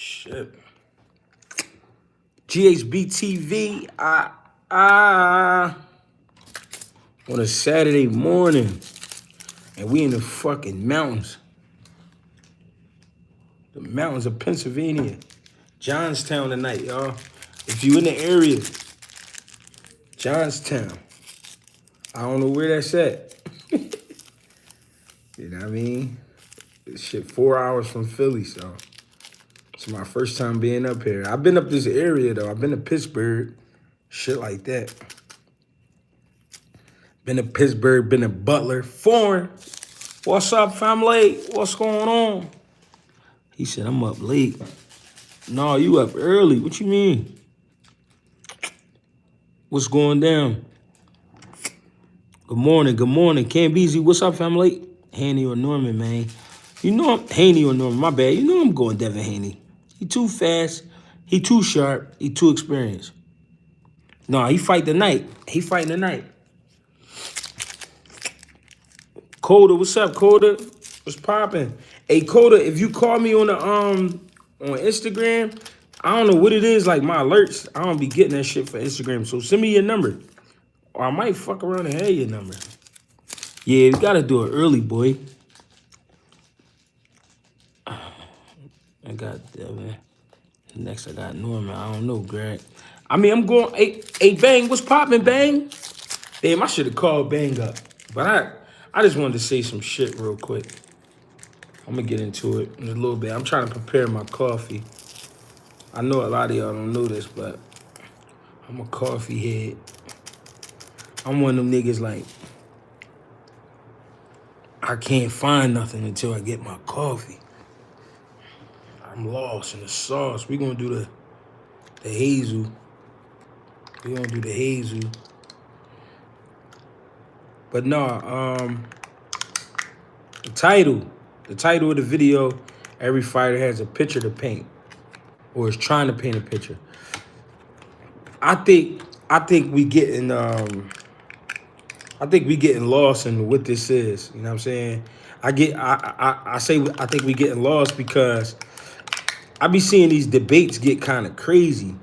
Shit. GHB TV. On a Saturday morning. And we in the fucking mountains. The mountains of Pennsylvania. Johnstown tonight, y'all. If you in the area, Johnstown. I don't know where that's at. You know what I mean? This shit 4 hours from Philly, so it's my first time being up here. I've been up this area, though. I've been to Pittsburgh, shit like that. Been to Pittsburgh, been to Butler. Foreign. What's up, family? What's going on? He said, I'm up late. No, you up early. What you mean? What's going down? Good morning, good morning. Cambeezy, what's up, family? Haney or Norman, man. You know I'm Haney or Norman, my bad. You know I'm going Devin Haney. He too fast. He too sharp. He too experienced. No, he fight tonight. He fighting tonight. Coda, what's up, Coda? What's popping? Hey, Coda, if you call me on the on Instagram, I don't know what it is, like my alerts. I don't be getting that shit for Instagram. So send me your number. Or I might fuck around and have your number. Yeah, we gotta do it early, boy. I got Devin. Next I got Norman. I don't know, Greg. I mean, I'm going, hey, Bang, what's popping, Bang? Damn, I should have called Bang up. But I just wanted to say some shit real quick. I'm gonna get into it in a little bit. I'm trying to prepare my coffee. I know a lot of y'all don't know this, but I'm a coffee head. I'm one of them niggas like, I can't find nothing until I get my coffee. I'm lost in the sauce. We gonna do the hazel. We gonna do the hazel. But no, the title of the video, every fighter has a picture to paint, or is trying to paint a picture. I think we getting lost in what this is. You know what I'm saying? I think we getting lost because I be seeing these debates get kind of crazy.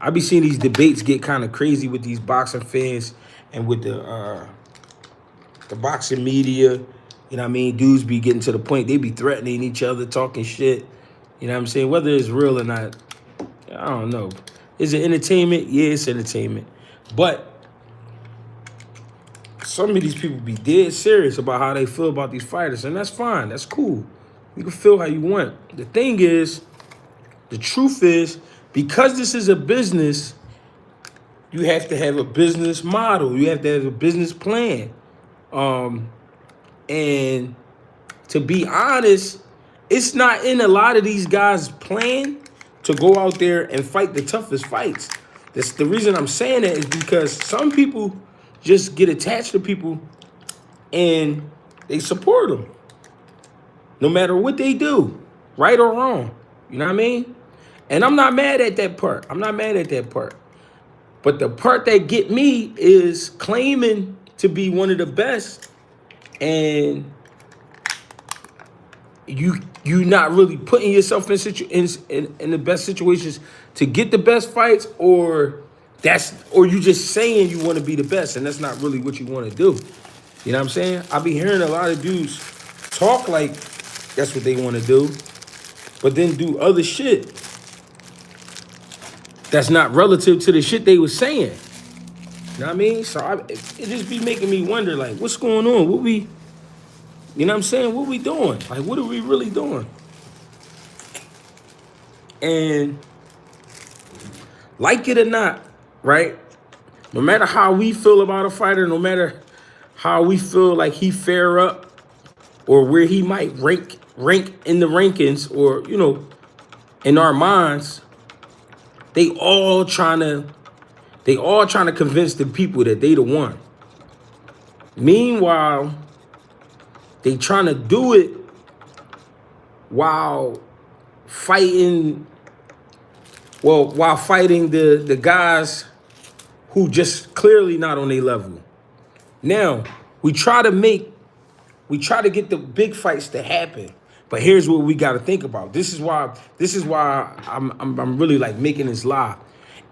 I be seeing these debates get kind of crazy with these boxing fans and with the boxing media. You know what I mean? Dudes be getting to the point they be threatening each other, talking shit. You know what I'm saying? Whether it's real or not, I don't know. Is it entertainment? Yeah, it's entertainment. But some of these people be dead serious about how they feel about these fighters, and that's fine. That's cool. You can feel how you want. The thing is, the truth is, because this is a business, you have to have a business model. You have to have a business plan. And to be honest, it's not in a lot of these guys' plan to go out there and fight the toughest fights. That's the reason I'm saying that is because some people just get attached to people and they support them. No matter what they do, right or wrong. You know what I mean? And I'm not mad at that part. I'm not mad at that part. But the part that get me is claiming to be one of the best and you not really putting yourself in the best situations to get the best fights, or you just saying you want to be the best and that's not really what you want to do. You know what I'm saying? I be hearing a lot of dudes talk like that's what they want to do, but then do other shit that's not relative to the shit they was saying. You know what I mean? So it just be making me wonder, like, what's going on? You know what I'm saying? What we doing? Like, what are we really doing? And like it or not, right? No matter how we feel about a fighter, no matter how we feel like he fare up or where he might rank in the rankings, or, you know, in our minds, they all trying to convince the people that they the one. Meanwhile, they trying to do it while fighting the guys who just clearly not on their level. Now, we try to get the big fights to happen. But here's what we got to think about. This is why I'm really like making this live.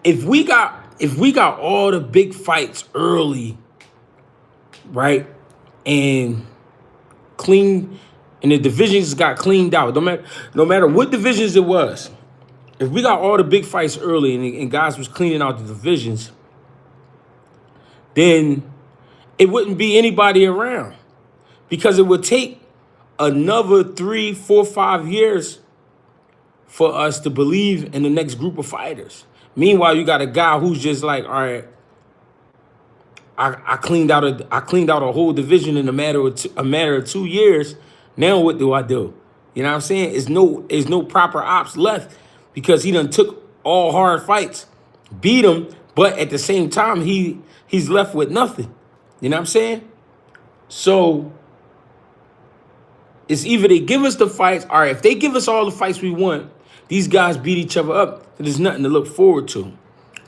If we got all the big fights early, right, and clean, and the divisions got cleaned out. No matter what divisions it was, if we got all the big fights early and guys was cleaning out the divisions, then it wouldn't be anybody around, because it would take another 3, 4, 5 years for us to believe in the next group of fighters. Meanwhile, you got a guy who's just like, all right, I cleaned out a whole division in a matter of 2 years. Now what do I do? You know what I'm saying? There's no proper ops left, because he done took all hard fights, beat him, but at the same time he's left with nothing. You know what I'm saying? So it's either they give us the fights. All right, if they give us all the fights we want, these guys beat each other up, there's nothing to look forward to.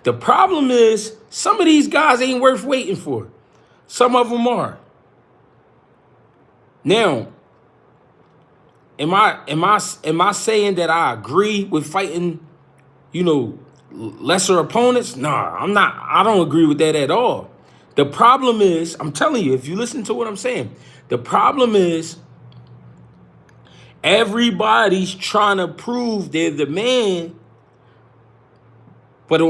The problem is some of these guys ain't worth waiting for. Some of them are. Now, am I saying that I agree with fighting, lesser opponents? Nah, I'm not. I don't agree with that at all. The problem is, I'm telling you, if you listen to what I'm saying, the problem is everybody's trying to prove they're the man, but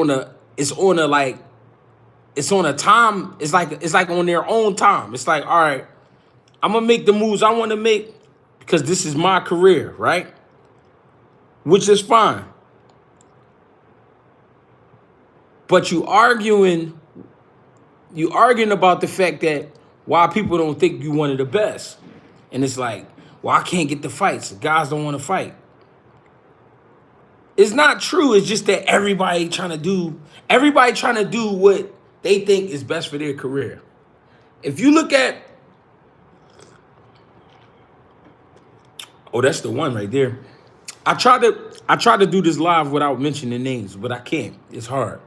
it's on a time. It's like on their own time. It's like, all right, I'm gonna make the moves I want to make because this is my career, right? Which is fine. But you arguing about the fact that why people don't think you one of the best. And it's like, well, I can't get the fights. Guys don't want to fight. It's not true. It's just that everybody trying to do what they think is best for their career. If you look at, oh, that's the one right there. I tried to do this live without mentioning names, but I can't. It's hard.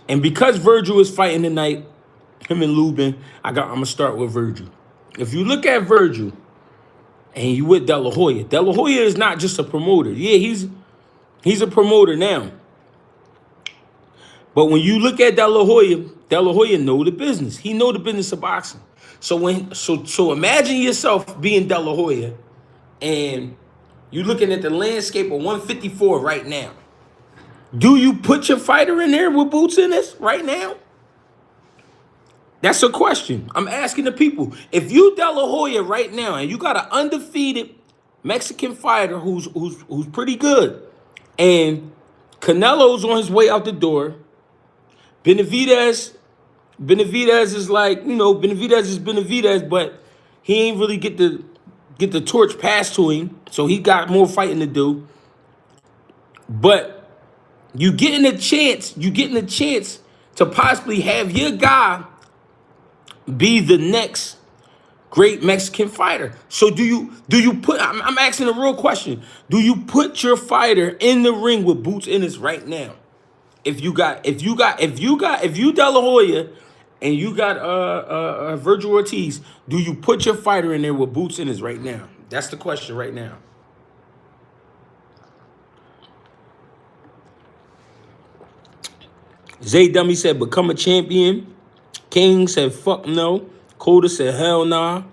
And because Virgil is fighting tonight, him and Lubin, I'm gonna start with Virgil. If you look at Virgil and you with De La Hoya is not just a promoter. Yeah, he's a promoter now. But when you look at De La Hoya know the business. He know the business of boxing. So imagine yourself being De La Hoya and you looking at the landscape of 154 right now. Do you put your fighter in there with boots in this right now? That's a question. I'm asking the people. If you De La Hoya right now and you got an undefeated Mexican fighter who's pretty good, and Canelo's on his way out the door, Benavidez is like, Benavidez is Benavidez, but he ain't really get the torch passed to him, so he got more fighting to do. But you getting a chance to possibly have your guy be the next great Mexican fighter. So do you put, I'm asking a real question. Do you put your fighter in the ring with boots in this right now? If you De La Hoya and you got Virgil Ortiz, do you put your fighter in there with boots in this right now? That's the question right now. Zay Dummy said, become a champion. King said, fuck no. Coda said, hell nah.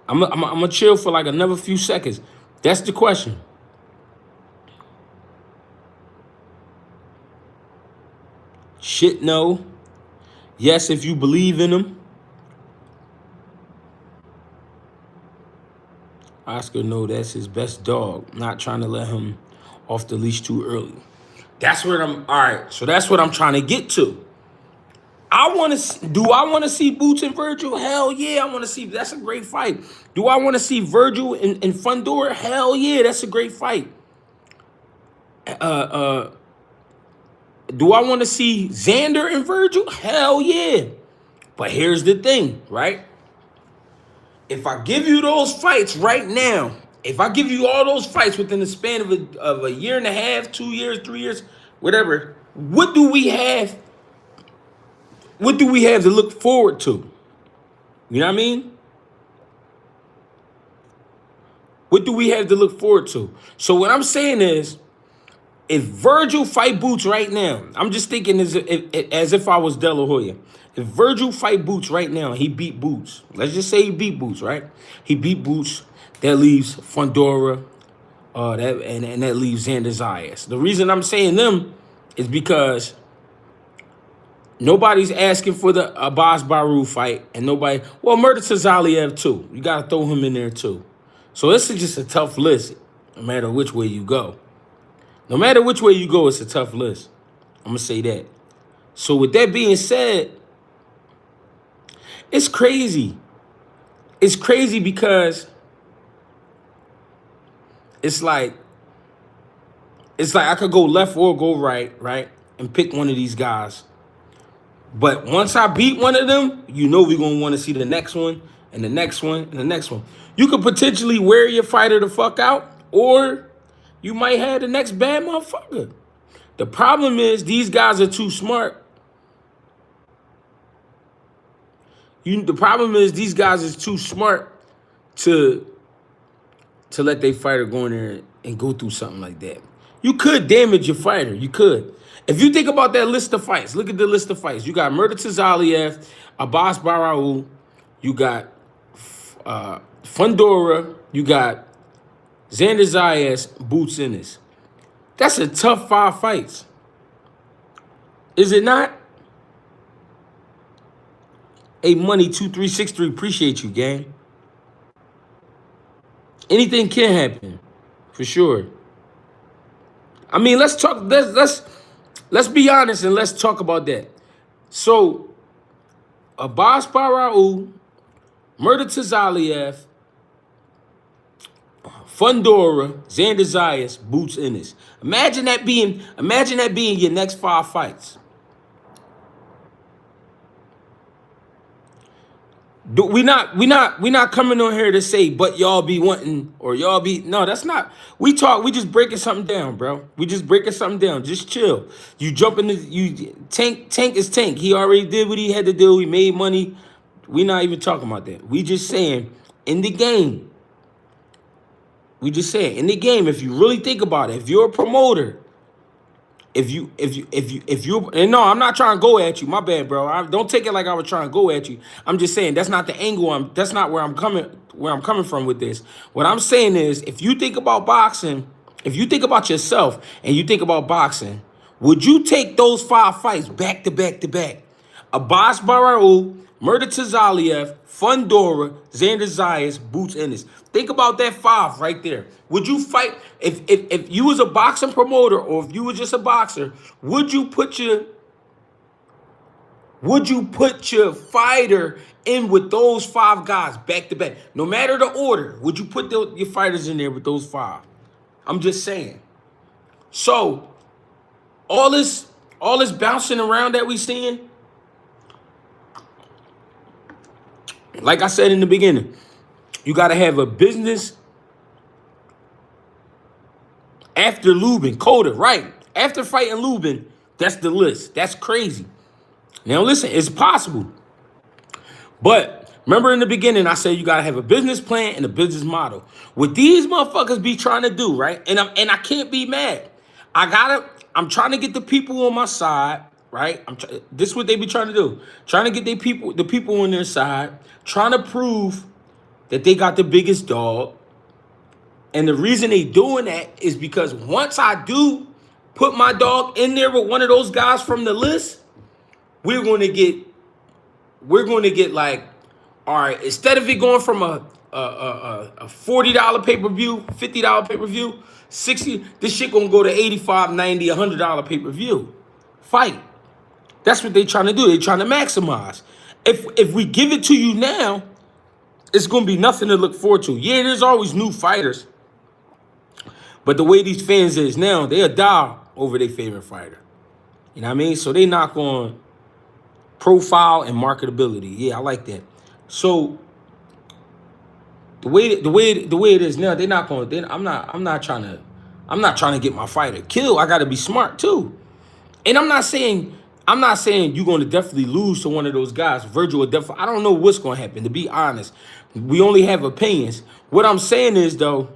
I'm gonna chill for like another few seconds. That's the question. Shit, no. Yes, if you believe in him. Oscar, no, that's his best dog. Not trying to let him off the leash too early. That's where all right, so that's what I'm trying to get to. I want to see Boots and Virgil? Hell yeah, I want to see. That's a great fight. Do I want to see Virgil and Fundora? Hell yeah, that's a great fight. Do I want to see Xander and Virgil? Hell yeah. But here's the thing, right? If I give you those fights right now, if I give you all those fights within the span of a year and a half, 2 years, 3 years, whatever, what do we have? What do we have to look forward to? You know what I mean? What do we have to look forward to? So what I'm saying is, if Virgil fight Boots right now, I'm just thinking as if I was De La Hoya. If Virgil fight Boots right now, he beat Boots. Let's just say he beat Boots, right? He beat Boots. That leaves Fundora, and that leaves Xander Zayas. The reason I'm saying them is because nobody's asking for the Abbas Baru fight, and nobody. Well, Murder Tazaliev too. You gotta throw him in there too. So this is just a tough list, no matter which way you go. No matter which way you go, it's a tough list. I'm gonna say that. So with that being said, it's crazy. It's crazy because it's like I could go left or go right, and pick one of these guys. But once I beat one of them, you know we're gonna want to see the next one and the next one and the next one. You could potentially wear your fighter the fuck out, or you might have the next bad motherfucker. The problem is these guys are too smart. The problem is these guys is too smart to let their fighter go in there and go through something like that. You could damage your fighter. You could. If you think about that list of fights, look at the list of fights. You got Murder Tazaliev, Abbas Barraou, you got Fundora, you got Xander Zayas, Boots Ennis. That's a tough 5 fights. Is it not? Hey, Money 2363, appreciate you, gang. Anything can happen, for sure. I mean, let's talk. Let's be honest and let's talk about that. So, Abbas Barraou, Murder Tazaliev, Fundora, Xander Zayas, Boots Ennis. Imagine that being your next 5 fights. We not coming on here to say, but y'all be wanting or y'all be no. That's not. We just breaking something down, bro. We just breaking something down. Just chill. You jump into Tank is Tank. He already did what he had to do. He made money. We not even talking about that. We just saying in the game. We just saying in the game. If you really think about it, if you're a promoter. If you, and no, I'm not trying to go at you. My bad, bro. Don't take it like I was trying to go at you. I'm just saying that's not the angle. That's not where I'm coming from with this. What I'm saying is, if you think about boxing, if you think about yourself and you think about boxing, would you take those 5 fights back to back to back? Abbas Barraou, Murder Tazaliev, Fundora, Xander Zayas, Boots Ennis. Think about that 5 right there. Would you fight if you was a boxing promoter or if you were just a boxer? Would you put your fighter in with those 5 guys back to back, no matter the order? Would you put your fighters in there with those 5? I'm just saying. So all this bouncing around that we seeing. Like I said in the beginning, you got to have a business after Lubin, Coda, right? After fighting Lubin, that's the list. That's crazy. Now listen, it's possible. But remember in the beginning, I said you got to have a business plan and a business model. What these motherfuckers be trying to do, right? And I can't be mad. I'm trying to get the people on my side. Right? This is what they be trying to do. Trying to get the people on their side, trying to prove that they got the biggest dog. And the reason they doing that is because once I do put my dog in there with one of those guys from the list, we're going to get like, all right, instead of it going from a $40 pay-per-view, $50 pay-per-view, 60, this shit gonna go to $85, $90, $100 pay-per-view fight. That's what they trying to do. They trying to maximize. If we give it to you now, it's going to be nothing to look forward to. Yeah, there's always new fighters. But the way these fans is now, they'll die over their favorite fighter. You know what I mean? So they knock on profile and marketability. Yeah, I like that. So the way it is now, they're not going. I'm not trying to get my fighter killed. I got to be smart too. And I'm not saying I'm not saying you're going to definitely lose to one of those guys. Virgil will definitely. I don't know what's going to happen. To be honest, we only have opinions. What I'm saying is though,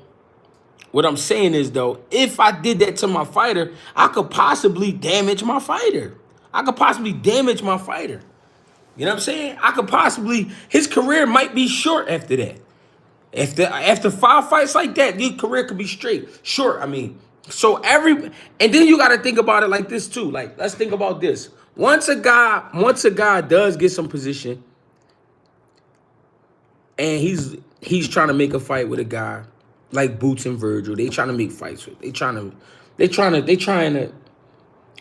if I did that to my fighter, I could possibly damage my fighter. You know what I'm saying? I could possibly, his career might be short after that. After 5 fights like that, your career could be straight short. I mean, and then you got to think about it like this too. Like, let's think about this. Once a guy does get some position, and he's trying to make a fight with a guy like Boots and Virgil, they trying to make fights with. They trying to.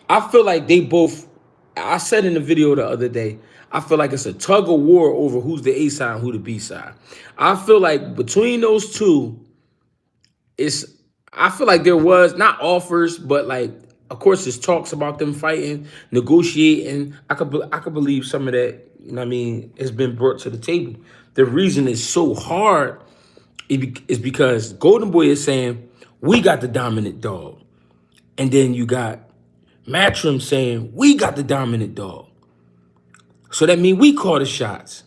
I feel like they both. I said in the video the other day, I feel like it's a tug of war over who's the A side and who the B side. I feel like between those two, I feel like there was not offers, but like, of course, there's talks about them fighting, negotiating. I could believe some of that. You know what I mean? Has been brought to the table. The reason it's so hard is because Golden Boy is saying we got the dominant dog, and then you got Matchroom saying we got the dominant dog. So that means we call the shots.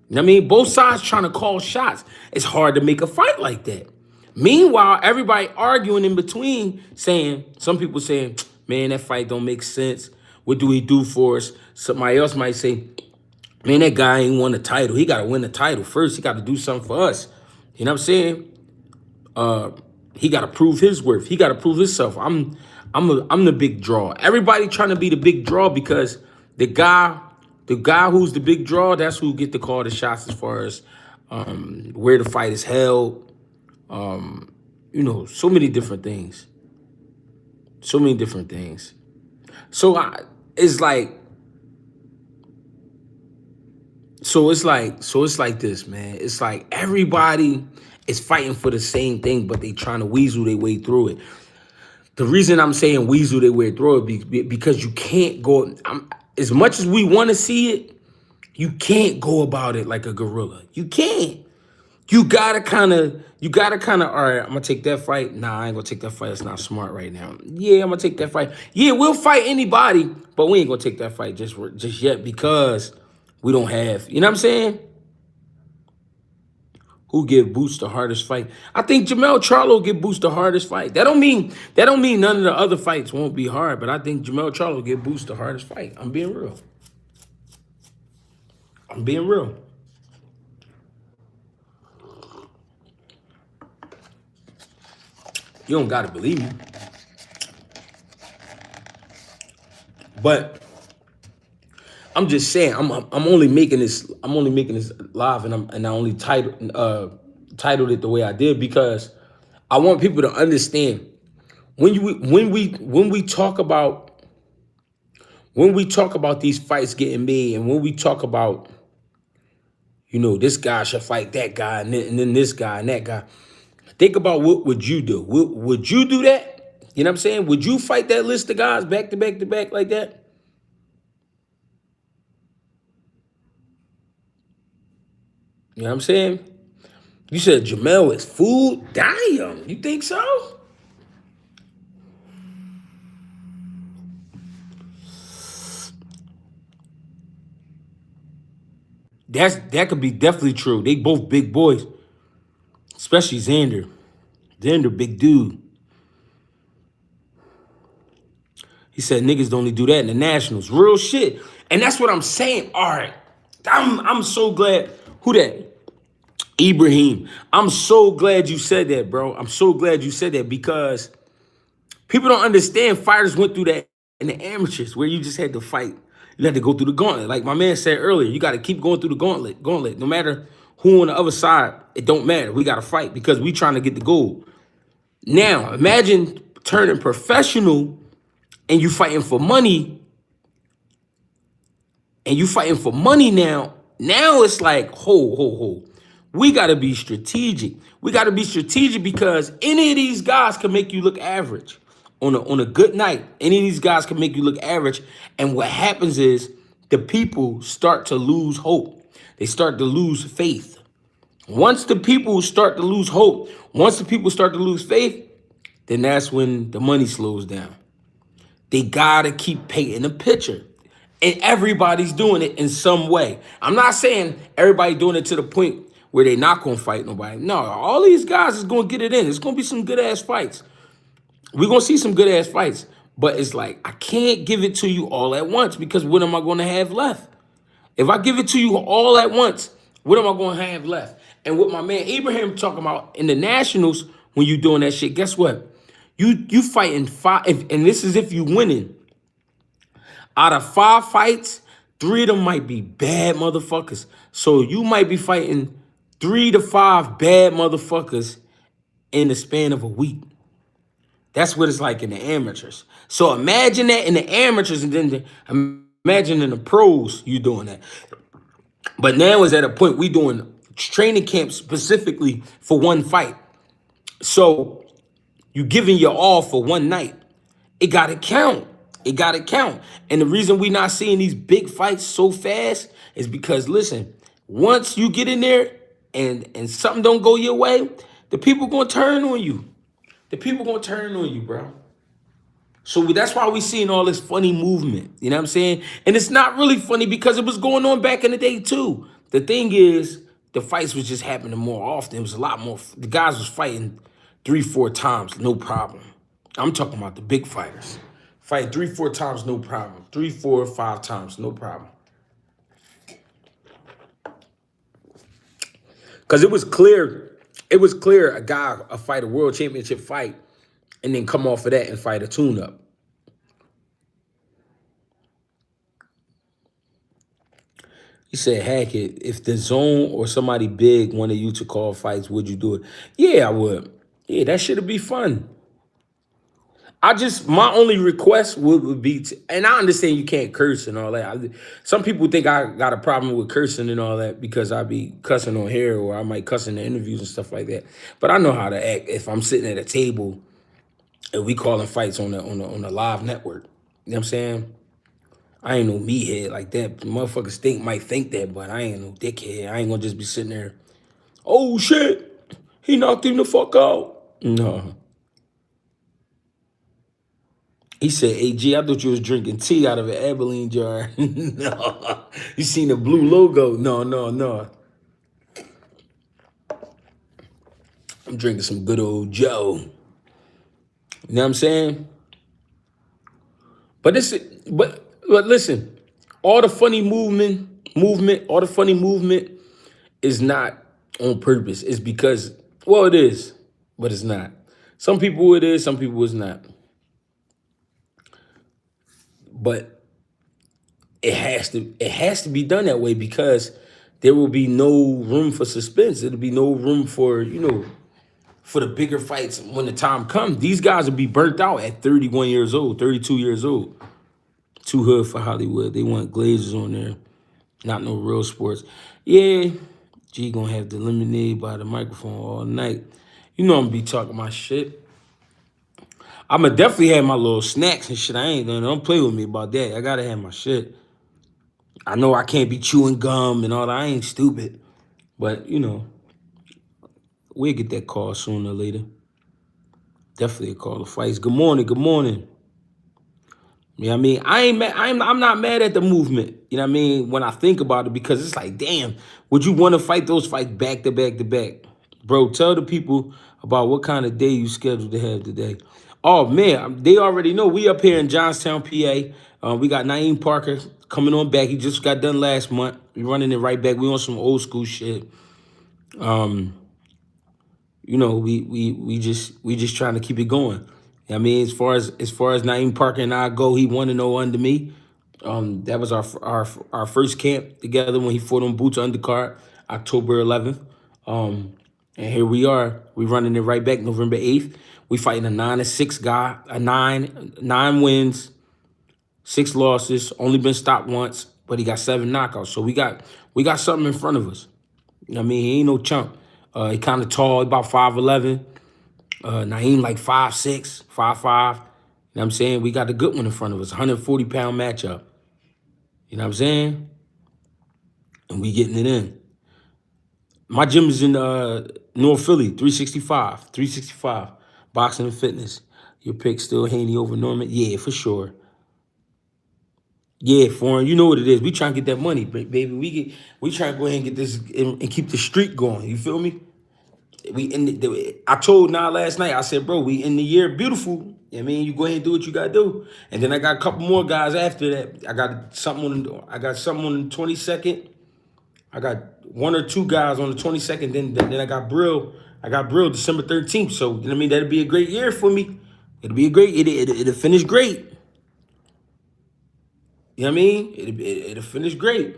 You know what I mean? Both sides trying to call shots. It's hard to make a fight like that. Meanwhile, everybody arguing in between, some people saying, man, that fight don't make sense. What do he do for us? Somebody else might say, man, that guy ain't won the title. He got to win the title first. He got to do something for us. You know what I'm saying? He got to prove his worth. He got to prove himself. I'm the big draw. Everybody trying to be the big draw because the guy who's the big draw, that's who get to call the shots as far as where the fight is held. You know, so many different things. So it's like this, man. It's like everybody is fighting for the same thing, but they trying to weasel their way through it. The reason I'm saying weasel their way through it because you can't go. As much as we want to see it, you can't go about it like a gorilla. You can't. You gotta kind of, all right, I'm gonna take that fight. Nah, I ain't gonna take that fight. It's not smart right now. Yeah, I'm gonna take that fight. Yeah, we'll fight anybody, but we ain't gonna take that fight just yet because we don't have, you know what I'm saying? Who give Boots the hardest fight? I think Jamel Charlo give Boots the hardest fight. That don't mean none of the other fights won't be hard, but I think Jamel Charlo give Boots the hardest fight. I'm being real. You don't gotta believe me, but I'm just saying. I'm only making this. Live, and I only titled it the way I did because I want people to understand when we talk about these fights getting made, and when we talk about, you know, this guy should fight that guy, and then this guy and that guy. Think about what would you do? Would you do that? You know what I'm saying? Would you fight that list of guys back to back to back like that? You know what I'm saying? You said Jamel is food? Damn, you think so? That could be definitely true. They both big boys. Especially Xander. Xander, big dude. He said niggas don't only do that in the Nationals. Real shit. And that's what I'm saying. All right. I'm so glad. Who that? Ibrahim. I'm so glad you said that, bro. I'm so glad you said that because people don't understand fighters went through that in the amateurs where you just had to fight. You had to go through the gauntlet. Like my man said earlier, you got to keep going through the gauntlet. No matter who on the other side, it don't matter. We got to fight because we trying to get the gold. Now, imagine turning professional and you fighting for money. Now. Now it's like, ho. We got to be strategic. Because any of these guys can make you look average. On a good night, any of these guys can make you look average. And what happens is the people start to lose hope. They start to lose faith. Once the people start to lose hope, once the people start to lose faith, then that's when the money slows down. They gotta keep painting a picture. And everybody's doing it in some way. I'm not saying everybody doing it to the point where they not gonna fight nobody. No, all these guys is gonna get it in. It's gonna be some good ass fights. We're gonna see some good ass fights. But it's like I can't give it to you all at once because what am I gonna have left? If I give it to you all at once, what am I gonna have left? And what my man Abraham talking about in the Nationals, when you doing that shit, guess what? You fighting five, and this is if you winning. Out of 5 fights, 3 of them might be bad motherfuckers. So you might be fighting 3 to 5 bad motherfuckers in the span of a week. That's what it's like in the amateurs. So imagine that in the amateurs, and then imagine in the pros you doing that. But now it's at a point we doing training camps specifically for one fight. So you giving your all for one night. It gotta count. It gotta count. And the reason we not seeing these big fights so fast is because, listen, once you get in there and something don't go your way, the people gonna turn on you. The people gonna turn on you, bro. So that's why we seeing all this funny movement. You know what I'm saying? And it's not really funny because it was going on back in the day too. The thing is, the fights was just happening more often. It was a lot more. The guys was fighting 3, 4 times, no problem. I'm talking about the big fighters. Fight 3, 4 times, no problem. 3, 4, 5 times, no problem. Because it was clear a guy, fight a world championship fight, and then come off of that and fight a tune-up. He said, Hackett, if the Zone or somebody big wanted you to call fights, would you do it? Yeah, I would. Yeah, that shit'd be fun. My only request would be, and I understand you can't curse and all that. Some people think I got a problem with cursing and all that because I be cussing on here or I might cuss in the interviews and stuff like that. But I know how to act if I'm sitting at a table and we calling fights on the live network. You know what I'm saying? I ain't no meathead like that. Motherfuckers might think that, but I ain't no dickhead. I ain't gonna just be sitting there, oh shit, he knocked him the fuck out. No. He said, AG, I thought you was drinking tea out of an Abilene jar. No. You seen the blue logo? No. I'm drinking some good old Joe. You know what I'm saying? But listen, all the funny movement, all the funny movement is not on purpose. It's because, well, it is, but it's not. Some people it is, some people it's not. But it has to be done that way because there will be no room for suspense. There'll be no room for, for the bigger fights when the time comes. These guys will be burnt out at 31 years old, 32 years old. Too hood for Hollywood. They want glazers on there. Not no real sports. Yeah, G gonna have the lemonade by the microphone all night. You know I'm gonna be talking my shit. I'ma definitely have my little snacks and shit. Don't play with me about that. I gotta have my shit. I know I can't be chewing gum and all that. I ain't stupid. But, we'll get that call sooner or later. Definitely a call of fights. Good morning. You know what I mean? I'm not mad at the movement. You know what I mean? When I think about it, because it's like, damn, would you want to fight those fights back to back to back? Bro, tell the people about what kind of day you scheduled to have today. Oh, man, they already know. We up here in Johnstown, PA. We got Naeem Parker coming on back. He just got done last month. We running it right back. We on some old school shit. We just trying to keep it going. I mean, as far as Naeem Parker and I go, he 1-0 under me. That was our first camp together when he fought on Boots undercard, October 11th. And here we are. We running it right back November 8th. We fighting a 9-6 guy, nine wins, 6 losses, only been stopped once, but he got 7 knockouts. So we got something in front of us. You know what I mean? He ain't no chump. He kind of tall, about 5'11". Naeem like 5'6", 5'5". You know what I'm saying? We got a good one in front of us, 140-pound matchup. You know what I'm saying? And we getting it in. My gym is in North Philly, 365. Boxing and fitness. Your pick still Haney over Norman? Yeah, for sure. Yeah, foreign. You know what it is. We trying to get that money, baby. We trying to go ahead and get this and keep the streak going. You feel me? We in I told Nah last night. I said, bro, we in the year beautiful. I mean, you go ahead and do what you gotta do. And then I got a couple more guys after that. I got something on the 22nd. I got one or two guys on the 22nd. Then I got Brill. I got Brill December 13th. So you know what I mean, that'll be a great year for me. It'll be a great. It'll finish great. You know what I mean? It'll finish great.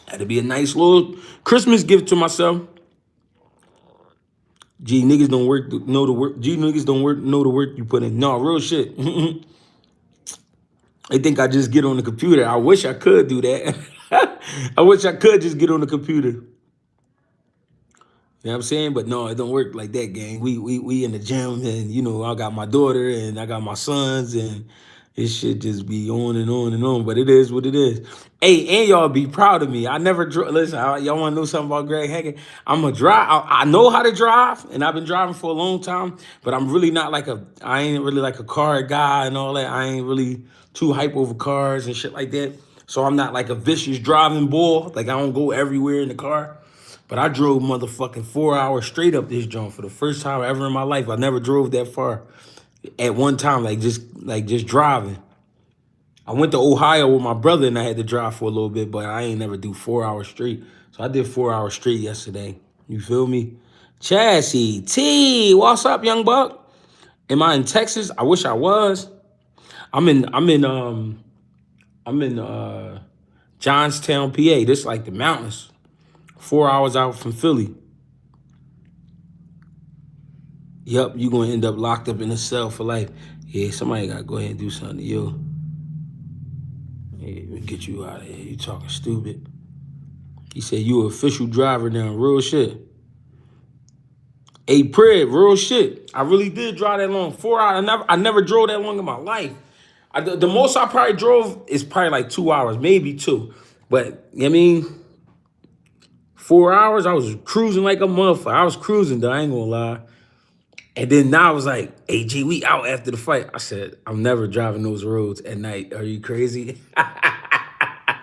That'll be a nice little Christmas gift to myself. Gee, niggas don't work, know the work. Gee, niggas don't work, know the work you put in. No, real shit. They think I just get on the computer. I wish I could do that. I wish I could just get on the computer. You know what I'm saying? But no, it don't work like that, gang. We in the gym, and you know, I got my daughter and I got my sons, and it should just be on and on and on. But it is what it is. Hey, and y'all be proud of me. I never listen. Y'all want to know something about Greg Hackett? I'm a drive. I know how to drive, and I've been driving for a long time. But I'm really not like I ain't really like a car guy and all that. I ain't really too hype over cars and shit like that. So I'm not like a vicious driving bull. Like I don't go everywhere in the car. But I drove motherfucking 4 hours straight up this joint for the first time ever in my life. I never drove that far at one time, like just driving. I went to Ohio with my brother and I had to drive for a little bit, but I ain't never do 4 hours straight. So I did 4 hours straight yesterday. You feel me? Chassis T, what's up, young buck? Am I in Texas? I wish I was. I'm in Johnstown, PA. This like the mountains. 4 hours out from Philly. Yup, you gonna end up locked up in a cell for life. Yeah, somebody gotta go ahead and do something to you. Yeah, get you out of here. You talking stupid. He said you an official driver now. Real shit. Hey, Pred, real shit. I really did drive that long. 4 hours. I never drove that long in my life. The most I probably drove is probably like 2 hours, maybe two. But I mean, 4 hours, I was cruising like a motherfucker. I was cruising, though, I ain't gonna lie. And then now I was like, hey, G, we out after the fight. I said, I'm never driving those roads at night. Are you crazy? I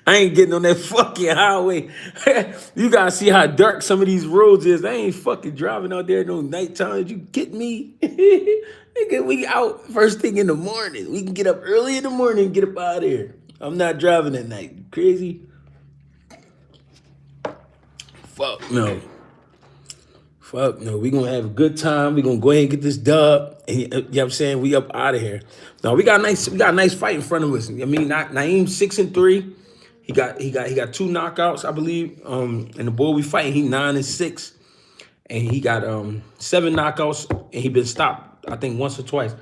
ain't getting on that fucking highway. You gotta see how dark some of these roads is. I ain't fucking driving out there no nighttime. You get me? Nigga, we out first thing in the morning. We can get up early in the morning and get up out of here. I'm not driving at night. You crazy? Fuck no. Fuck no. We gonna have a good time. We gonna go ahead and get this dub. And you know what I'm saying? We up out of here. Now we got a nice fight in front of us. I mean, Naeem 6-3. He got 2 knockouts, I believe. And the boy we fighting, he 9-6. And he got 7 knockouts, and he been stopped, I think, once or twice.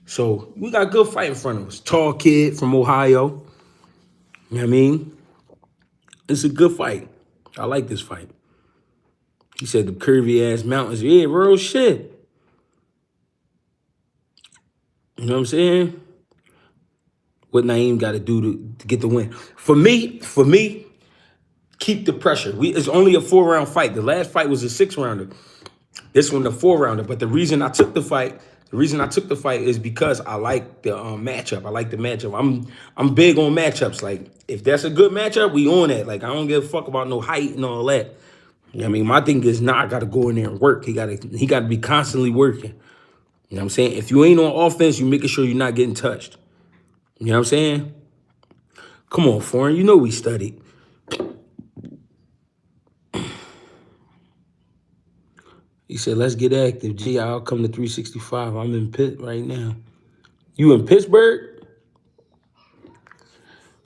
So we got a good fight in front of us. Tall kid from Ohio. You know what I mean? It's a good fight. I like this fight. He said the curvy ass mountains. Yeah, real shit. You know what I'm saying? What Naeem got to do to get the win. For me, keep the pressure. It's only a 4-round fight. The last fight was a 6-rounder. This one, the 4-rounder. But the reason I took the fight is because I like the matchup. I like the matchup. I'm big on matchups. Like, if that's a good matchup, we on that. Like, I don't give a fuck about no height and all that. You know what I mean? My thing is, I got to go in there and work. He got to be constantly working. You know what I'm saying? If you ain't on offense, you making sure you're not getting touched. You know what I'm saying? Come on, foreign. You know we studied. He said, let's get active. Gee, I'll come to 365. I'm in Pitt right now. You in Pittsburgh?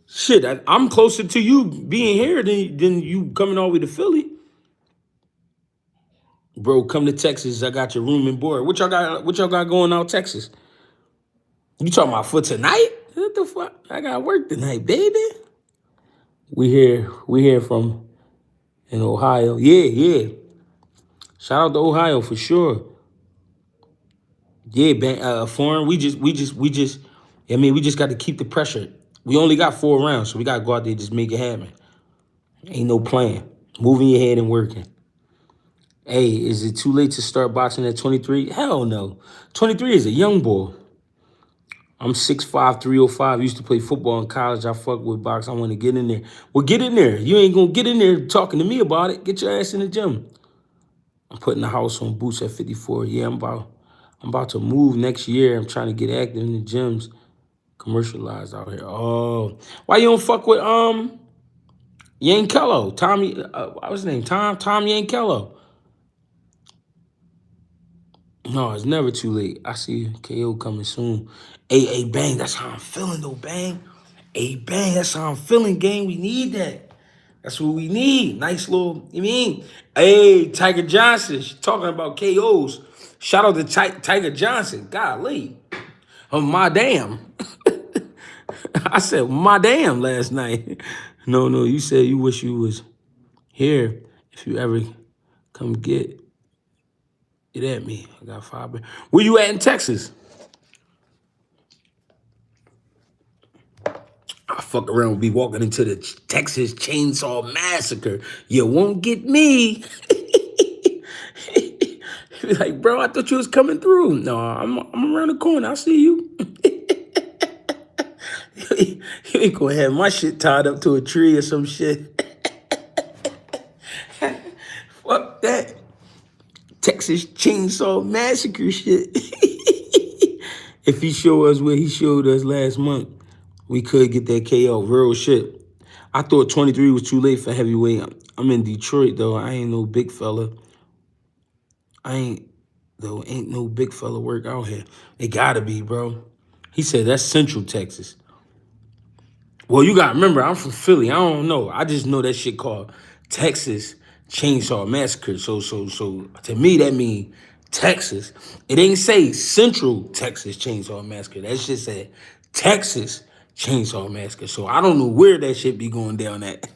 Shit, I'm closer to you being here than you coming all the way to Philly. Bro, come to Texas. I got your room and board. What y'all got going out Texas? You talking about for tonight? What the fuck? I got work tonight, baby. We here from in Ohio. Yeah. Shout out to Ohio for sure. Yeah, foreign. We just. I mean, we just got to keep the pressure. We only got 4 rounds, so we got to go out there and just make it happen. Ain't no plan. Moving your head and working. Hey, is it too late to start boxing at 23? Hell no. 23 is a young boy. I'm 6'5", 305. Used to play football in college. I fuck with box. I want to get in there. Well, get in there. You ain't gonna get in there talking to me about it. Get your ass in the gym. I'm putting the house on Boots at 54. Yeah, I'm about to move next year. I'm trying to get active in the gyms. Commercialized out here. Oh, why you don't fuck with Yankello? Tommy, what was his name? Tom Yankello. No, it's never too late. I see KO coming soon. Hey, Bang, that's how I'm feeling though, Bang. Hey, Bang, that's how I'm feeling, gang. We need that. That's what we need. Nice little, you mean? Hey, Tiger Johnson, she talking about KOs. Shout out to Tiger Johnson. Golly. Oh, my damn. I said, my damn last night. No, you said you wish you was here if you ever come get it at me. I got 5. Where you at in Texas? I fuck around and be walking into the Texas Chainsaw Massacre. You won't get me. Be like, bro, I thought you was coming through. No, I'm around the corner. I see you. You ain't gonna have my shit tied up to a tree or some shit. Fuck that. Texas Chainsaw Massacre shit. If he show us what he showed us last month, we could get that KO. Real shit. I thought 23 was too late for heavyweight. I'm in Detroit, though. I ain't no big fella. Ain't no big fella work out here. It gotta be, bro. He said that's Central Texas. Well, you gotta remember, I'm from Philly. I don't know. I just know that shit called Texas Chainsaw Massacre. So to me, that mean Texas. It ain't say Central Texas Chainsaw Massacre. That shit said Texas Chainsaw Massacre. So I don't know where that shit be going down at.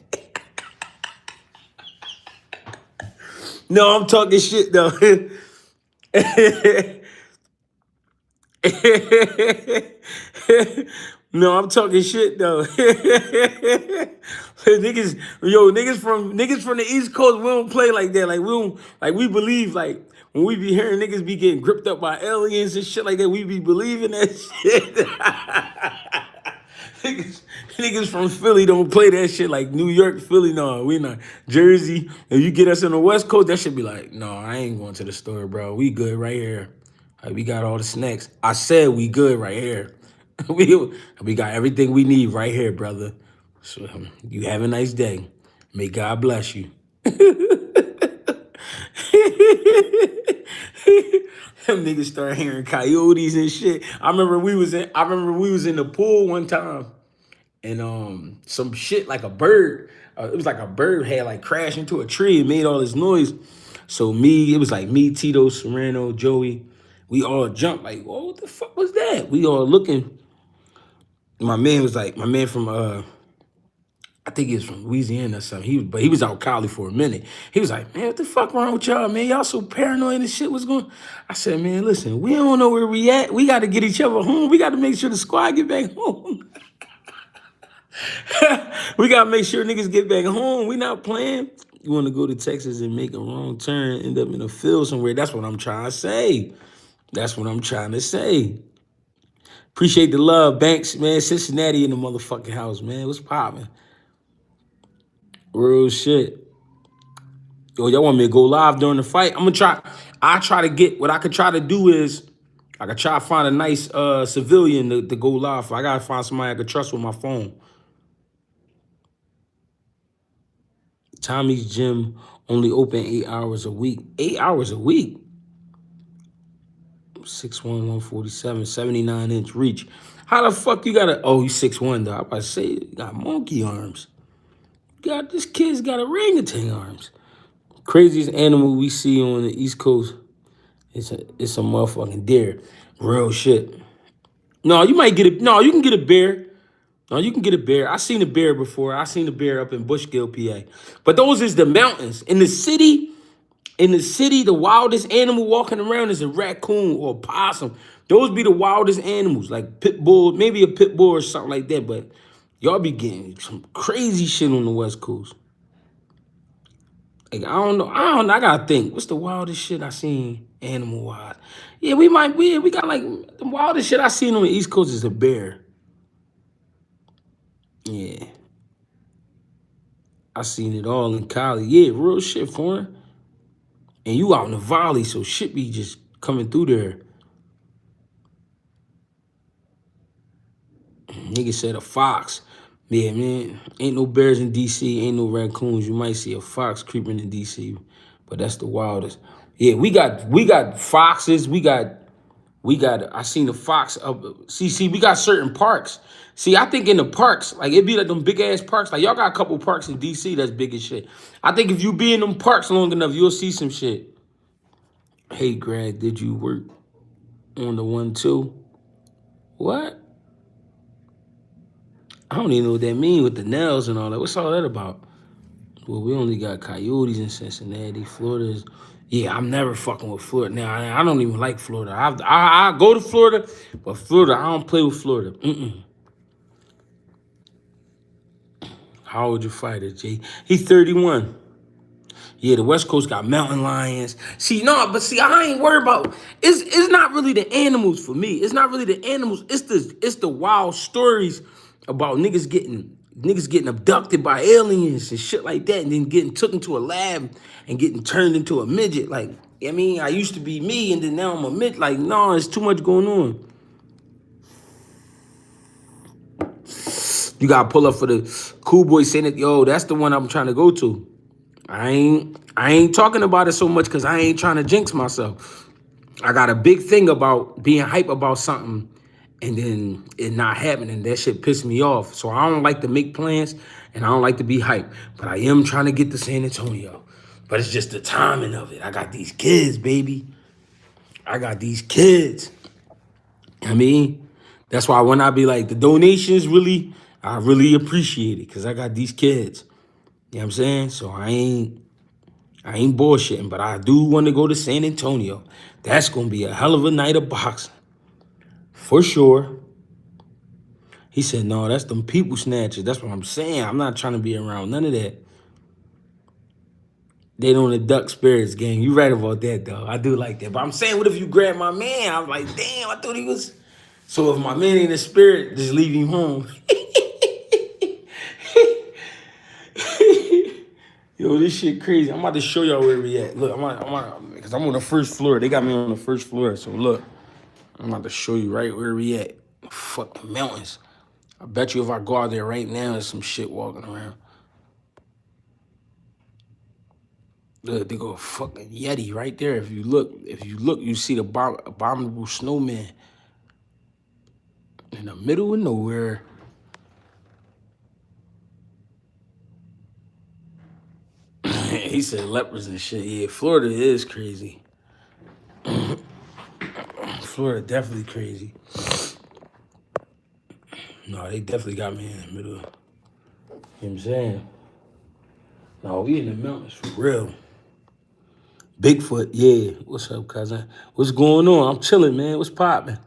No, I'm talking shit though. No, I'm talking shit though. niggas from the East Coast, we don't play like that. Like we believe like when we be hearing niggas be getting gripped up by aliens and shit like that, we be believing that shit. niggas from Philly don't play that shit like New York, Philly. No, we not. Jersey, if you get us in the West Coast, that should be like, no, I ain't going to the store, bro. We good right here. Like, we got all the snacks. I said we good right here. we got everything we need right here, brother. So you have a nice day. May God bless you. Them niggas start hearing coyotes and shit. I remember we was in the pool one time, and some shit like a bird. It was like a bird had like crashed into a tree and made all this noise. So it was like me, Tito, Serrano, Joey. We all jumped like, oh, what the fuck was that? We all looking. My man from I think he was from Louisiana or something. But he was out Cali for a minute. He was like, man, what the fuck wrong with y'all, man? Y'all so paranoid and shit. What's going? I said, man, listen, we don't know where we at. We got to get each other home. We got to make sure the squad get back home. We got to make sure niggas get back home. We not playing. You want to go to Texas and make a wrong turn, end up in a field somewhere. That's what I'm trying to say. That's what I'm trying to say. Appreciate the love, Banks, man. Cincinnati in the motherfucking house, man. What's poppin'? Real shit. Yo, y'all want me to go live during the fight? I try to get, what I could try to do is, I could try to find a nice civilian to go live for. I gotta find somebody I could trust with my phone. Tommy's gym only open 8 hours a week. 8 hours a week? 6'1", 147, 79-inch reach. How the fuck you gotta, oh, he's 6'1", though. I about to say, you got monkey arms. This kid's got orangutan arms. Craziest animal we see on the East Coast, it's a motherfucking deer. Real shit. No, you can get a bear. No, you can get a bear. I seen a bear before. I seen a bear up in Bushkill, PA. But those is the mountains. In the city, the wildest animal walking around is a raccoon or a possum. Those be the wildest animals, like pit bull, maybe a pit bull or something like that. But y'all be getting some crazy shit on the West Coast. Like, I don't know. I gotta think. What's the wildest shit I seen animal wise? Yeah, we got like the wildest shit I seen on the East Coast is a bear. Yeah. I seen it all in Cali. Yeah, real shit, foreign. And you out in the valley, so shit be just coming through there. Nigga said a fox. Yeah, man. Ain't no bears in DC, ain't no raccoons. You might see a fox creeping in DC, but that's the wildest. Yeah, we got foxes. We got. I seen the fox up. See, we got certain parks. See, I think in the parks, like it be like them big ass parks. Like y'all got a couple parks in DC that's big as shit. I think if you be in them parks long enough, you'll see some shit. Hey, Greg, did you work on the 1-2? What? I don't even know what that mean with the nails and all that. What's all that about? Well, we only got coyotes in Cincinnati. Florida's, yeah, I'm never fucking with Florida. Now, I don't even like Florida. I go to Florida, but Florida, I don't play with Florida. How old your fighter, Jay? He's 31. Yeah, the West Coast got mountain lions. See, no, but see, I ain't worried about it's not really the animals for me. It's not really the animals. It's the wild stories about niggas getting abducted by aliens and shit like that, and then getting took into a lab and getting turned into a midget. Like, I mean, I used to be me, and then now I'm a midget. Like, no, it's too much going on. You gotta pull up for the cool boy saying that, yo, that's the one I'm trying to go to. I ain't talking about it so much because I ain't trying to jinx myself. I got a big thing about being hype about something and then it not happening. That shit pissed me off. So I don't like to make plans and I don't like to be hype. But I am trying to get to San Antonio. But it's just the timing of it. I got these kids, baby. I got these kids. I mean, that's why when I be like, the donations I really appreciate it because I got these kids. You know what I'm saying? So I ain't bullshitting, but I do want to go to San Antonio. That's gonna be a hell of a night of boxing. For sure. He said, no, that's them people snatchers. That's what I'm saying. I'm not trying to be around none of that. They don't abduct spirits, gang. You right about that, though. I do like that. But I'm saying, what if you grab my man? I'm like, damn, I thought he was. So if my man ain't a spirit, just leave him home. Yo, this shit crazy. I'm about to show y'all where we at. Look, because I'm on the first floor. They got me on the first floor. So look, I'm about to show you right where we at. Fucking mountains. I bet you if I go out there right now, there's some shit walking around. Look, they go a fucking Yeti right there. If you look, you see the abominable snowman in the middle of nowhere. He said lepers and shit. Yeah, Florida is crazy. Florida definitely crazy. No, they definitely got me in the middle. You know what I'm saying? No, we in the mountains for real. Bigfoot, yeah. What's up, cousin? What's going on? I'm chilling, man. What's poppin'?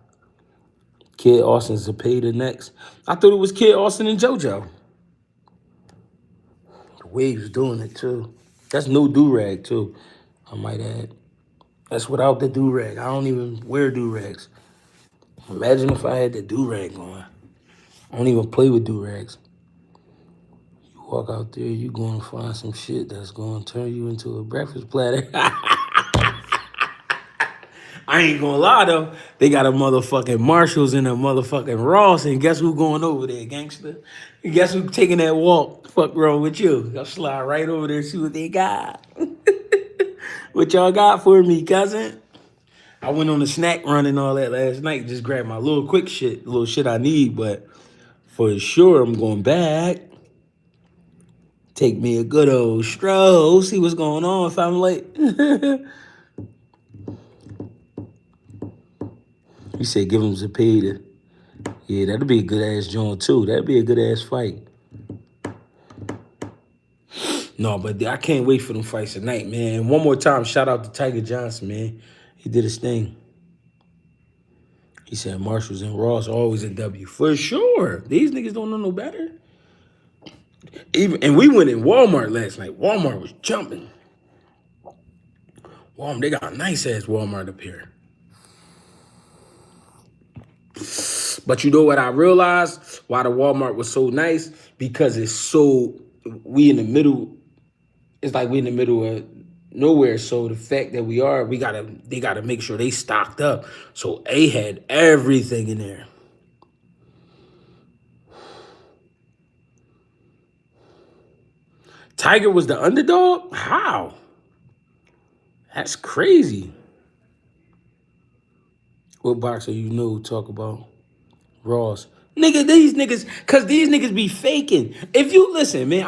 Kid Austin Zepeda next. I thought it was Kid Austin and JoJo. The way he was doing it, too. That's no do-rag, too, I might add. That's without the do-rag. I don't even wear do-rags. Imagine if I had the do-rag on. I don't even play with do-rags. You walk out there, you going to find some shit that's going to turn you into a breakfast platter. I ain't gonna lie though, they got a motherfucking Marshalls and a motherfucking Ross, and guess who going over there, gangster? And guess who taking that walk? Fuck wrong with you? I'll slide right over there and see what they got. What y'all got for me, cousin? I went on a snack run and all that last night, just grabbed my little quick shit, little shit I need, but for sure I'm going back. Take me a good old stroll, see what's going on if I'm late. He said, give him Zepeda. Yeah, that'd be a good ass joint too. That'd be a good ass fight. No, but I can't wait for them fights tonight, man. One more time, shout out to Tiger Johnson, man. He did his thing. He said Marshalls and Ross always a W. For sure. These niggas don't know no better. And we went in Walmart last night. Walmart was jumping. Walmart, they got a nice ass Walmart up here. But you know what I realized? Why the Walmart was so nice? Because it's so, we in the middle, it's like we in the middle of nowhere. So the fact that they gotta make sure they stocked up. So A had everything in there. Tiger was the underdog? How? That's crazy. What boxer you know talk about? Ross. Nigga, these niggas be faking. If you listen, man,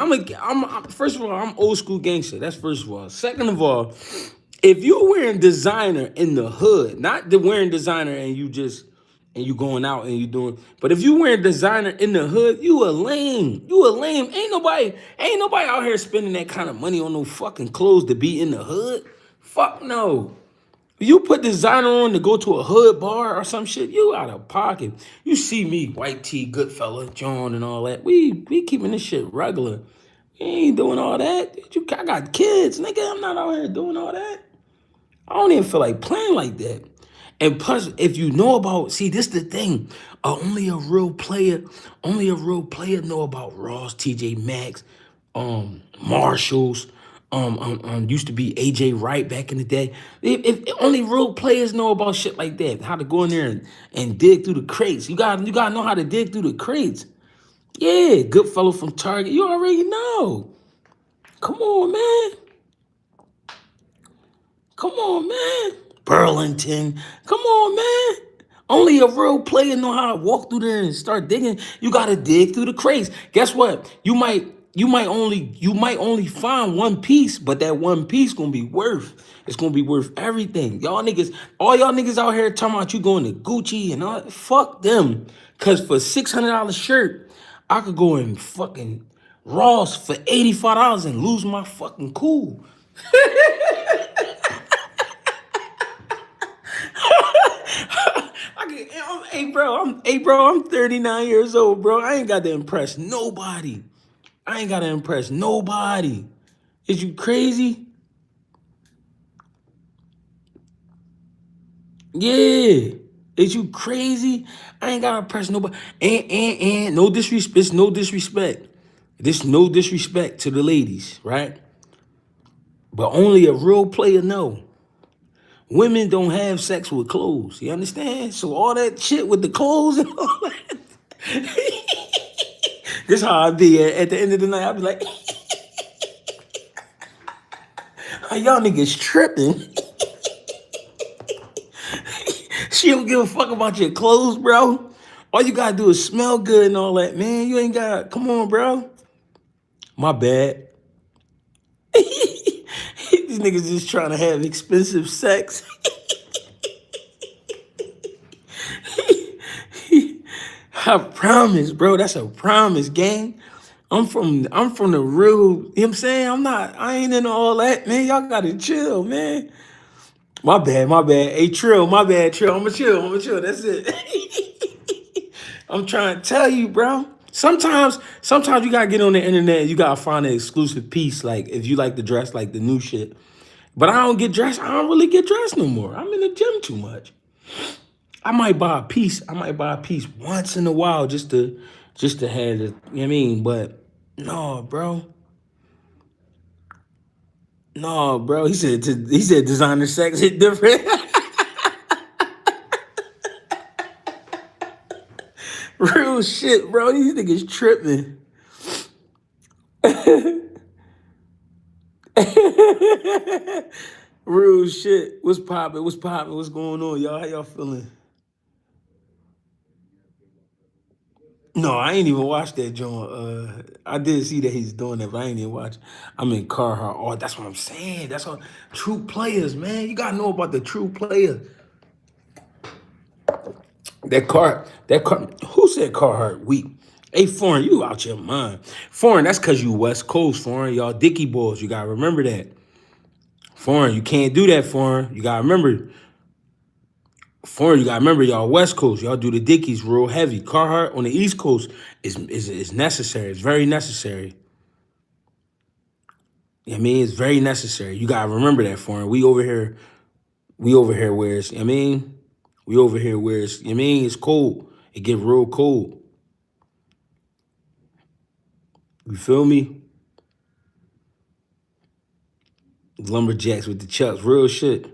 first of all, I'm old school gangster. That's first of all. Second of all, if you wearing designer in the hood, not the wearing designer and you going out and you doing, but if you wearing designer in the hood, you a lame. You a lame. Ain't nobody out here spending that kind of money on no fucking clothes to be in the hood. Fuck no. You put designer on to go to a hood bar or some shit, you out of pocket. You see me, white tee, good fella, John and all that. We keeping this shit regular. We ain't doing all that. I got kids, nigga. I'm not out here doing all that. I don't even feel like playing like that. And plus, if you know about, see, this the thing. Only a real player know about Ross, TJ Maxx, Marshalls, used to be AJ Wright back in the day. If only real players know about shit like that, how to go in there and dig through the crates. You gotta know how to dig through the crates. Yeah, good fellow from Target. You already know. Come on, man. Come on, man. Burlington. Come on, man. Only a real player know how to walk through there and start digging. You gotta dig through the crates. Guess what? You might only find one piece, but that one piece it's gonna be worth everything. All y'all niggas out here talking about you going to Gucci and all, fuck them. Cause for $600 shirt, I could go in fucking Ross for $85 and lose my fucking cool. I'm 39 years old, bro. I ain't got to impress nobody. Is you crazy? Yeah. Is you crazy? I ain't got to impress nobody. And no disrespect. It's no disrespect. This no disrespect to the ladies, right? But only a real player know. Women don't have sex with clothes. You understand? So all that shit with the clothes and all that. This how I be at the end of the night. I be like, y'all niggas tripping. She don't give a fuck about your clothes, bro. All you gotta do is smell good and all that, man. You ain't got, come on, bro. My bad. These niggas just trying to have expensive sex. I promise, bro. That's a promise, gang. I'm from the real, you know what I'm saying? I ain't into all that, man. Y'all gotta chill, man. My bad. Hey, Trill, my bad, Trill. I'ma chill. That's it. I'm trying to tell you, bro. Sometimes you gotta get on the internet and you gotta find an exclusive piece. Like if you like to dress like the new shit. But I don't really get dressed no more. I'm in the gym too much. I might buy a piece once in a while just to have it, you know what I mean? But no, bro. No, bro. He said designer sex hit different. Real shit, bro. These niggas tripping. Real shit. What's poppin'? What's going on, y'all? How y'all feeling? No, I ain't even watched that joint. I did see that he's doing that, but I ain't even watch. I'm in Carhartt. Oh, that's what I'm saying. That's all true players, man. You gotta know about the true players. Who said Carhartt weak? Hey, Foreign, you out your mind. Foreign, that's because you West Coast, Foreign. Y'all Dickie boys, you gotta remember that. Foreign, you can't do that, Foreign. You gotta remember. Foreign, you gotta remember y'all West Coast. Y'all do the Dickies real heavy. Carhartt on the East Coast is necessary. It's very necessary. I mean, it's very necessary. You gotta remember that, foreign. We over here where it's, I mean, we over here where it's, I mean, it's cold. It get real cold. You feel me? Lumberjacks with the chucks, real shit.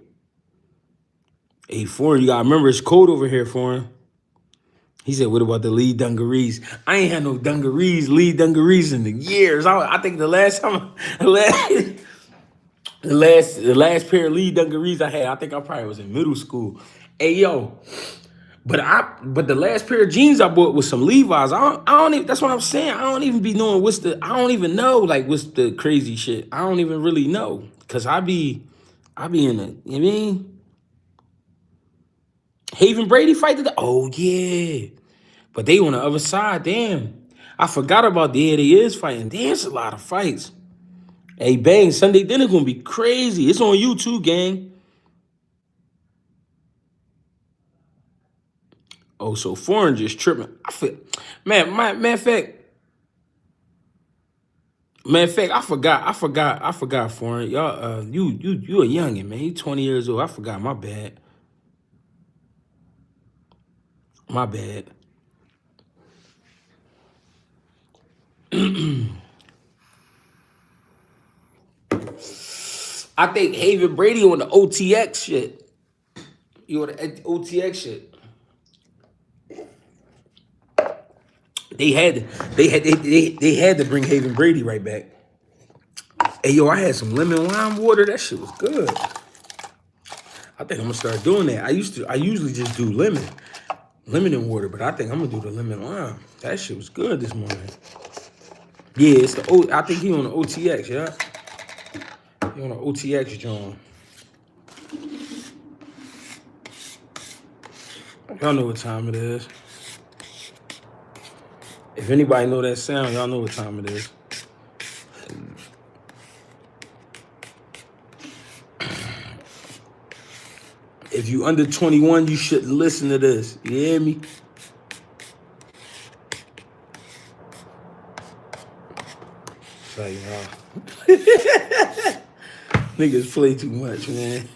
Hey, foreign, you gotta remember it's cold over here, foreign. He said, what about the Lee dungarees? I ain't had no Lee dungarees in the years. I think the last time, the last pair of Lee dungarees I had, I think I probably was in middle school. Hey, yo, but the last pair of jeans I bought was some Levi's. I don't even, that's what I'm saying. I don't even be knowing I don't even know, like, what's the crazy shit. I don't even really know. Cause I be in the, you know what I mean? Haven Brady fight today? Oh, yeah. But they on the other side, damn. I forgot about the they is fighting. Damn, it's a lot of fights. Hey, bang, Sunday dinner gonna be crazy. It's on YouTube, gang. Oh, so foreign just tripping. I feel, man, matter of fact, I forgot, foreign. Y'all, you a youngin', man. You 20 years old. I forgot, my bad. My bad. I think Haven Brady on the OTX shit. You on the OTX shit. They had to bring Haven Brady right back. Hey, yo, I had some lemon lime water. That shit was good. I think I'm gonna start doing that. I usually just do lemon and water, but I think I'm gonna do the lemon lime. That shit was good this morning. Yeah, it's I think he on the OTX, yeah. He on the OTX, John. Y'all know what time it is. If anybody know that sound, y'all know what time it is. If you under 21, you shouldn't listen to this. You hear me? Like, niggas play too much, man.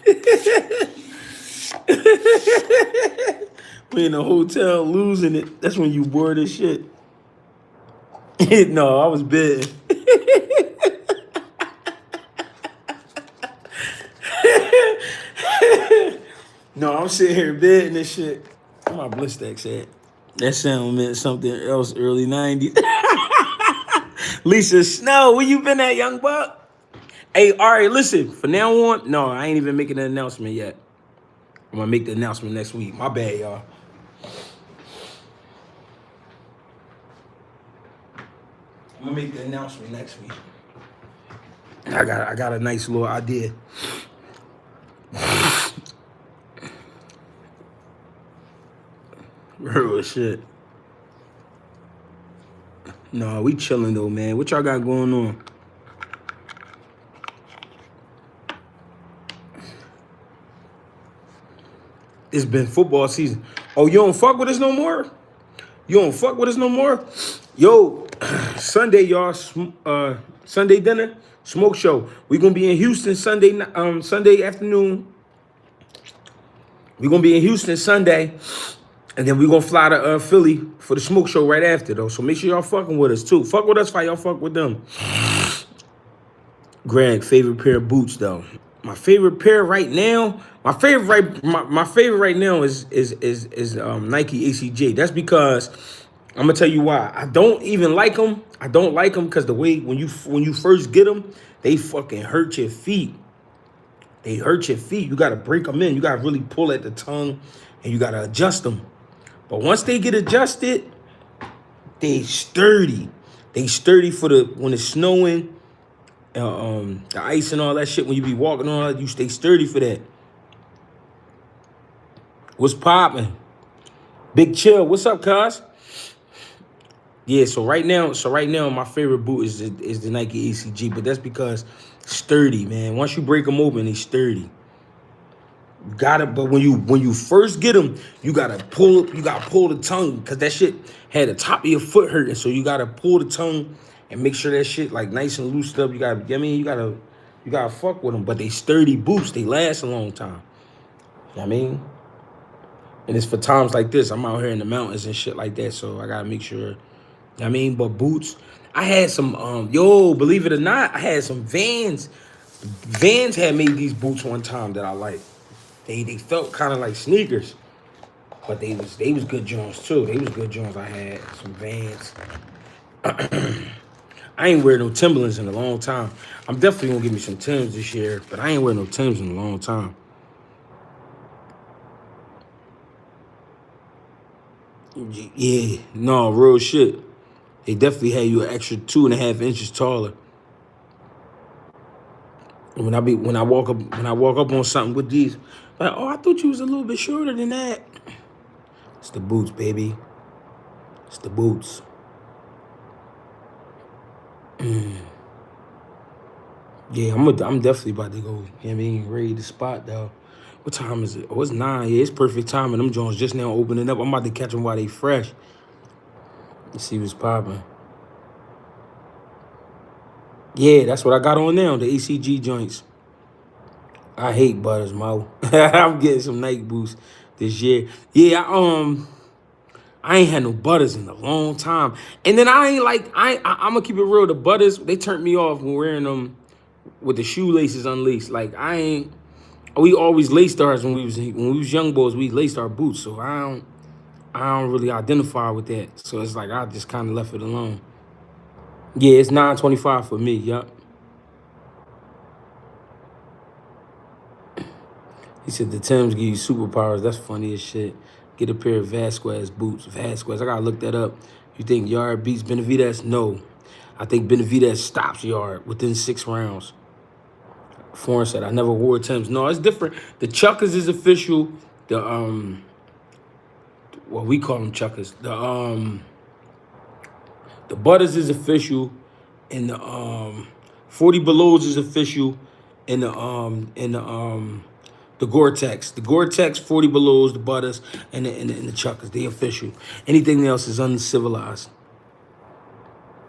We in a hotel losing it. That's when you bored as shit. No, I was bid. No, I'm sitting here bidding this shit. Where my Blistex at? That sound meant something else early 90s. Lisa Snow, where you been at, young buck? Hey, all right, listen. From now on, no, I ain't even making an announcement yet. I'm gonna make the announcement next week. My bad, y'all. I'm gonna make the announcement next week. I got a nice little idea. Real shit. No, we chilling though, man. What y'all got going on? It's been football season. Oh, you don't fuck with us no more? You don't fuck with us no more? Yo, Sunday, y'all, Sunday dinner, smoke show. We gonna be in Houston Sunday afternoon. We gonna be in Houston Sunday, and then we gonna fly to Philly for the smoke show right after, though. So make sure y'all fucking with us, too. Fuck with us while y'all fuck with them. Greg, favorite pair of boots, though. My favorite pair right now, my favorite right now is Nike ACJ. That's because I'm gonna tell you why. I don't even like them. I don't like them because the way when you first get them, they fucking hurt your feet. They hurt your feet. You gotta break them in. You gotta really pull at the tongue, and you gotta adjust them. But once they get adjusted, they sturdy. They sturdy for when it's snowing. The ice and all that shit, when you be walking on it, you stay sturdy for that. What's poppin'? Big Chill, what's up, cuz? Yeah, so right now, my favorite boot is the Nike ACG, but that's because sturdy, man. Once you break them open, they sturdy. You gotta, but when you first get them, you gotta pull the tongue, because that shit had the top of your foot hurting, so you gotta pull the tongue and make sure that shit like nice and loosed up. You gotta, I mean, you gotta fuck with them. But they sturdy boots. They last a long time. You know what I mean? And it's for times like this. I'm out here in the mountains and shit like that, so I gotta make sure. You know what I mean? But boots, I had some, believe it or not, I had some Vans. Vans had made these boots one time that I liked. They felt kind of like sneakers, but they was good joints too. They was good joints. I had some Vans. I ain't wear no Timberlands in a long time. I'm definitely gonna give me some Timbs this year, but I ain't wear no Timbs in a long time. Yeah, no, real shit. They definitely had you an extra 2.5 inches taller. And when I walk up on something with these, like, oh, I thought you was a little bit shorter than that. It's the boots, baby. It's the boots. Yeah, I'm definitely about to go. You know what I mean, raid the spot though. What time is it? Oh, it's 9. Yeah, it's perfect time, and them joints just now opening up. I'm about to catch them while they fresh. Let's see what's popping. Yeah, that's what I got on now. The ACG joints. I hate butters, Mo. I'm getting some Nike boosts this year. Yeah, I ain't had no butters in a long time. And then I ain't like I'm gonna keep it real. The butters, they turned me off when wearing them with the shoelaces unlaced. Like I ain't. We always laced ours when we was young boys. We laced our boots, so I don't really identify with that. So it's like I just kind of left it alone. Yeah, it's 9.25 for me. Yup. He said the Timbs give you superpowers. That's funny as shit. Get a pair of Vasquez boots. Vasquez. I gotta look that up. You think Yard beats Benavidez? No. I think Benavidez stops Yard within 6 rounds. Foreign said I never wore Timbs. No, it's different. The Chuckers is official. The well, we call them Chuckers. The Butters is official, and the 40 Belows is official, and the Gore-Tex. The Gore-Tex, 40 Belows, the Butters, and the Chuckers. They official. Anything else is uncivilized.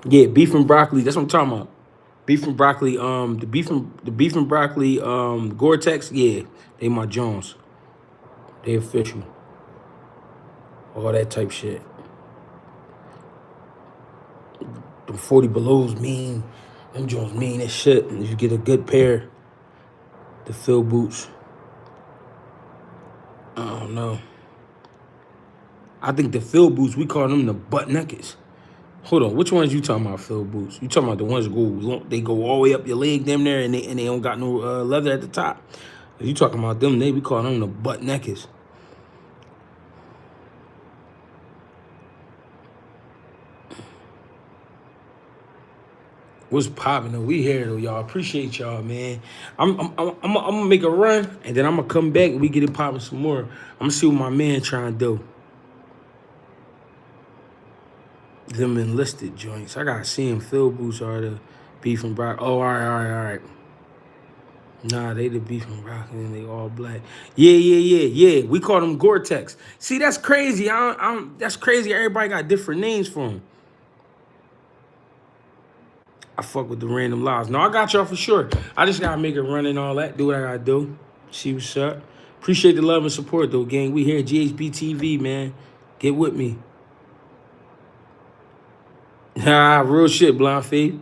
Yeah, beef and broccoli. That's what I'm talking about. Beef and broccoli. The beef and broccoli. Gore-Tex. Yeah, they my Jones. They official. All that type shit. Them 40 Belows mean. Them Jones mean as shit. And if you get a good pair, the Phil boots. I don't know. I think the Phil boots, we call them the butt nakeds. Hold on, which ones you talking about, Phil boots? You talking about the ones that go all the way up your leg, damn there, and they don't got no leather at the top. If you talking about them, we call them the butt nakeds. What's popping though? We here though, y'all. Appreciate y'all, man. I'm gonna make a run, and then I'm gonna come back and we get it popping some more. I'm gonna see what my man trying to do. Them enlisted joints. I gotta see him. Phil boots are the beef and broccoli. Oh, all right. Nah, they the beef and broccoli and they all black. Yeah. We call them Gore-Tex. See, that's crazy. That's crazy. Everybody got different names for them. I fuck with the random lives. No, I got y'all for sure. I just gotta make it run and all that. Do what I gotta do. See what's up. Appreciate the love and support though, gang. We here at GHB TV, man. Get with me. Real shit, Blind Faith.